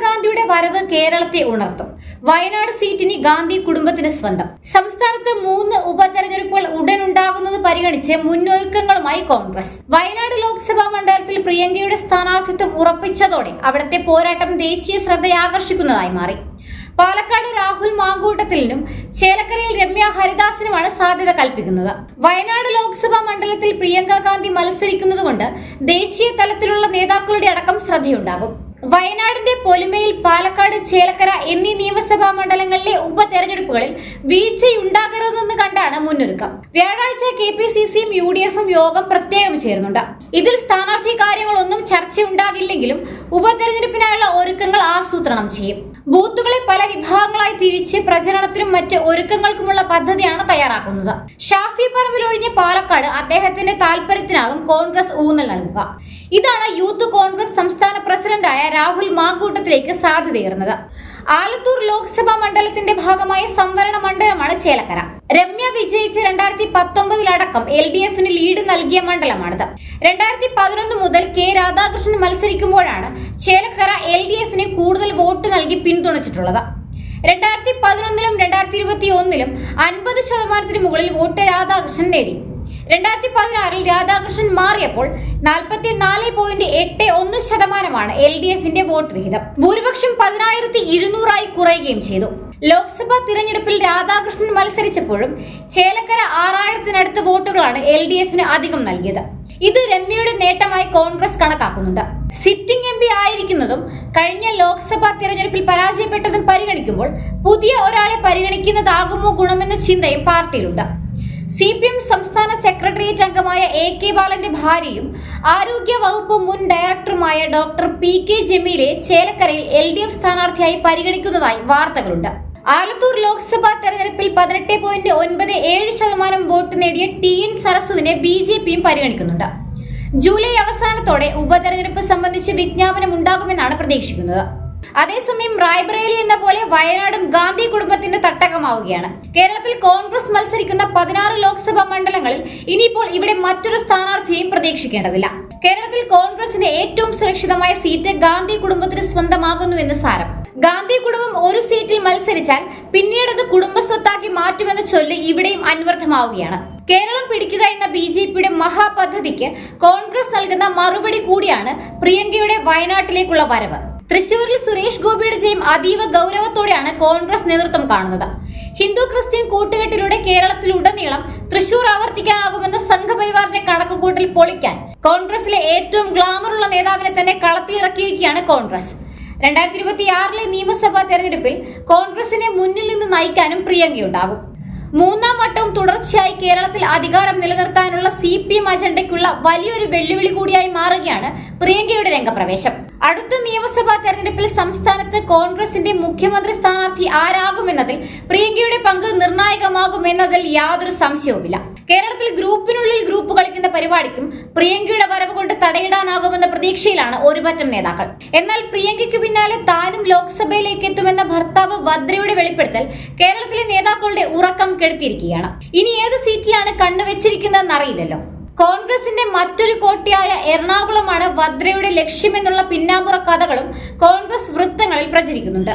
ഗാന്ധിയുടെ വരവ് കേരളത്തെ ഉണർത്തും. വയനാട് സീറ്റിന് ഗാന്ധി കുടുംബത്തിന് സ്വന്തം. സംസ്ഥാനത്ത് 3 ഉപതെരഞ്ഞെടുപ്പുകൾ ഉടനുണ്ടാകുന്നത് പരിഗണിച്ച് മുന്നൊരുക്കങ്ങളുമായി കോൺഗ്രസ്. വയനാട് ലോക്സഭാ മണ്ഡലത്തിൽ പ്രിയങ്കയുടെ സ്ഥാനാർത്ഥിത്വം ഉറപ്പിച്ചതോടെ അവിടുത്തെ പോരാട്ടം ദേശീയ ശ്രദ്ധയാകർഷിക്കുന്നതായി മാറി. പാലക്കാട് രാഹുൽ മാങ്കൂട്ടത്തിലിനും ചേലക്കരയിൽ രമ്യ ഹരിദാസിനുമാണ് സാധ്യത കൽപ്പിക്കുന്നത്. വയനാട് ലോക്സഭാ മണ്ഡലത്തിൽ പ്രിയങ്ക ഗാന്ധി മത്സരിക്കുന്നതുകൊണ്ട് ദേശീയ തലത്തിലുള്ള നേതാക്കളുടെ അടക്കം ശ്രദ്ധയുണ്ടാകും. വയനാടിന്റെ പൊലിമയിൽ പാലക്കാട്, ചേലക്കര എന്നീ നിയമസഭാ മണ്ഡലങ്ങളിലെ ഉപതെരഞ്ഞെടുപ്പുകളിൽ വീഴ്ചയുണ്ടാകരുതെന്ന് കണ്ടാണ് മുന്നൊരുക്കം. വ്യാഴാഴ്ച KPCCയും UDFും യോഗം പ്രത്യേകം ചേരുന്നുണ്ട്. ഇതിൽ സ്ഥാനാർത്ഥി കാര്യങ്ങളൊന്നും ചർച്ചയുണ്ടാകില്ലെങ്കിലും ഉപതെരഞ്ഞെടുപ്പിനായുള്ള ഒരുക്കങ്ങൾ ആസൂത്രണം ചെയ്യും. ബൂത്തുകളെ പല വിഭാഗങ്ങളായി തിരിച്ച് പ്രചരണത്തിനും മറ്റ് ഒരുക്കങ്ങൾക്കുമുള്ള പദ്ധതിയാണ് തയ്യാറാക്കുന്നത്. ഷാഫി പറമ്പിൽ ഒഴിഞ്ഞ പാലക്കാട് അദ്ദേഹത്തിന്റെ താൽപര്യത്തിനാകും കോൺഗ്രസ് ഊന്നൽ നൽകുക. ഇതാണ് യൂത്ത് കോൺഗ്രസ് സംസ്ഥാന പ്രസിഡന്റായ രാഹുൽ മാങ്കൂട്ടത്തിലേക്ക് സാധ്യതയേറുന്നത്. ആലത്തൂർ ലോക്സഭാ മണ്ഡലത്തിന്റെ ഭാഗമായ സംവരണ മണ്ഡലമാണ് ചേലക്കര. രമ്യ വിജയിച്ച് 2019 LDFന് ലീഡ് നൽകിയ മണ്ഡലമാണിത്. 2011 മുതൽ K രാധാകൃഷ്ണൻ മത്സരിക്കുമ്പോഴാണ് ചേലക്കര LDFന് കൂടുതൽ വോട്ട് നൽകി പിന്തുണച്ചിട്ടുള്ളത്. 2011ലും 2021ലും 50% മുകളിൽ വോട്ട് രാധാകൃഷ്ണൻ നേടി. 2016 രാധാകൃഷ്ണൻ മാറിയപ്പോൾ 44.81% LDFന്റെ വോട്ട് വിഹിതം. ഭൂരിപക്ഷം 10,200 കുറയുകയും ചെയ്തു. ലോക്സഭാ തിരഞ്ഞെടുപ്പിൽ രാധാകൃഷ്ണൻ മത്സരിച്ചപ്പോഴും ചേലക്കര 6,000-നടുത്ത് വോട്ടുകളാണ് LDFന് അധികം നൽകിയത്. ഇത് രമ്യയുടെ നേട്ടമായി കോൺഗ്രസ് കണക്കാക്കുന്നുണ്ട്. സിറ്റിംഗ് MP ആയിരിക്കുന്നതും കഴിഞ്ഞ ലോക്സഭാ തിരഞ്ഞെടുപ്പിൽ പരാജയപ്പെട്ടതും പരിഗണിക്കുമ്പോൾ പുതിയ ഒരാളെ പരിഗണിക്കുന്നതാകുമോ ഗുണമെന്ന ചിന്തയും പാർട്ടിയിലുണ്ട്. CPM സംസ്ഥാന സെക്രട്ടേറിയറ്റ് അംഗമായ AK ബാലന്റെ ഭാര്യയും ആരോഗ്യ വകുപ്പ് മുൻ ഡയറക്ടറുമായ ഡോക്ടർ PK ജമീലെ ചേലക്കരയിൽ LDF സ്ഥാനാർത്ഥിയായി പരിഗണിക്കുന്നതായി വാർത്തകളുണ്ട്. ആലത്തൂർ ലോക്സഭാ തെരഞ്ഞെടുപ്പിൽ 18.97% വോട്ട് നേടിയ TN സരസുവിനെ BJPയും പരിഗണിക്കുന്നുണ്ട്. ജൂലൈ അവസാനത്തോടെ ഉപതെരഞ്ഞെടുപ്പ് സംബന്ധിച്ച് വിജ്ഞാപനം ഉണ്ടാകുമെന്നാണ് പ്രതീക്ഷിക്കുന്നത്. അതേസമയം റായ്ബറേലി എന്ന പോലെ വയനാടും ഗാന്ധി കുടുംബത്തിന്റെ തട്ടകമാവുകയാണ്. കേരളത്തിൽ കോൺഗ്രസ് മത്സരിക്കുന്ന 16 ലോക്സഭാ മണ്ഡലങ്ങളിൽ ഇനിയിപ്പോൾ ഇവിടെ മറ്റൊരു സ്ഥാനാർത്ഥിയെയും പ്രതീക്ഷിക്കേണ്ടതില്ല. കേരളത്തിൽ കോൺഗ്രസിന്റെ ഏറ്റവും സുരക്ഷിതമായ സീറ്റ് ഗാന്ധി കുടുംബത്തിന് സ്വന്തമാകുന്നുവെന്ന് സാരം. ഗാന്ധി കുടുംബം ഒരു സീറ്റിൽ മത്സരിച്ചാൽ പിന്നീടത് കുടുംബ സ്വത്താക്കി മാറ്റുമെന്ന ചൊല്ല് ഇവിടെയും അന്വർത്ഥമാവുകയാണ്. കേരളം പിടിക്കുക എന്ന BJPയുടെ മഹാപദ്ധതിക്ക് കോൺഗ്രസ് നൽകുന്ന മറുപടി കൂടിയാണ് പ്രിയങ്കയുടെ വയനാട്ടിലേക്കുള്ള വരവ്. തൃശൂരിൽ സുരേഷ് ഗോപിയുടെ ജയം അതീവ ഗൗരവത്തോടെയാണ് കോൺഗ്രസ് നേതൃത്വം കാണുന്നത്. ഹിന്ദു ക്രിസ്ത്യൻ കൂട്ടുകെട്ടിലൂടെ കേരളത്തിലുടനീളം തൃശൂർ ആവർത്തിക്കാനാകുമെന്ന സംഘപരിവാറിന്റെ കണക്കുകൂട്ടൽ പൊളിക്കാൻ കോൺഗ്രസിലെ ഏറ്റവും ഗ്ലാമറുള്ള നേതാവിനെ തന്നെ കളത്തിലിറക്കിയിരിക്കുകയാണ് കോൺഗ്രസ്. 2026 നിയമസഭാ തെരഞ്ഞെടുപ്പിൽ കോൺഗ്രസിനെ മുന്നിൽ നിന്ന് നയിക്കാനും പ്രിയങ്കയുണ്ടാകും. 3ാം വട്ടവും തുടർച്ചയായി കേരളത്തിൽ അധികാരം നിലനിർത്താനുള്ള CPM അജണ്ടയ്ക്കുള്ള വലിയൊരു വെല്ലുവിളി കൂടിയായി മാറുകയാണ് പ്രിയങ്കയുടെ രംഗപ്രവേശം. അടുത്ത നിയമസഭാ തെരഞ്ഞെടുപ്പിൽ സംസ്ഥാനത്ത് കോൺഗ്രസിന്റെ മുഖ്യമന്ത്രി സ്ഥാനാർത്ഥി ആരാകുമെന്നതിൽ പ്രിയങ്കയുടെ പങ്ക് നിർണായകമാകുമെന്നതിൽ യാതൊരു സംശയവുമില്ല. കേരളത്തിൽ ഗ്രൂപ്പിനുള്ളിൽ ഗ്രൂപ്പ് കളിക്കുന്ന പരിപാടിക്കും പ്രിയങ്കയുടെ വരവ് കൊണ്ട് തടയിടാനാകുമെന്ന പ്രതീക്ഷയിലാണ് ഒരുപറ്റം നേതാക്കൾ. എന്നാൽ പ്രിയങ്കയ്ക്ക് പിന്നാലെ താനും ലോക്സഭയിലേക്ക് എത്തുമെന്ന ഭർത്താവ് വദ്രയുടെ വെളിപ്പെടുത്തൽ കേരളത്തിലെ നേതാക്കളുടെ ഉറക്കം കെടുത്തിയിരിക്കുകയാണ്. ഇനി ഏത് സീറ്റിലാണ് കണ്ണുവെച്ചിരിക്കുന്നതെന്ന് അറിയില്ലല്ലോ. കോൺഗ്രസിന്റെ മറ്റൊരു കോട്ടയായ എറണാകുളമാണ് വദ്രയുടെ ലക്ഷ്യമെന്നുള്ള പിന്നാമ്പുറ കഥകളും കോൺഗ്രസ് വൃത്തങ്ങളിൽ പ്രചരിക്കുന്നുണ്ട്.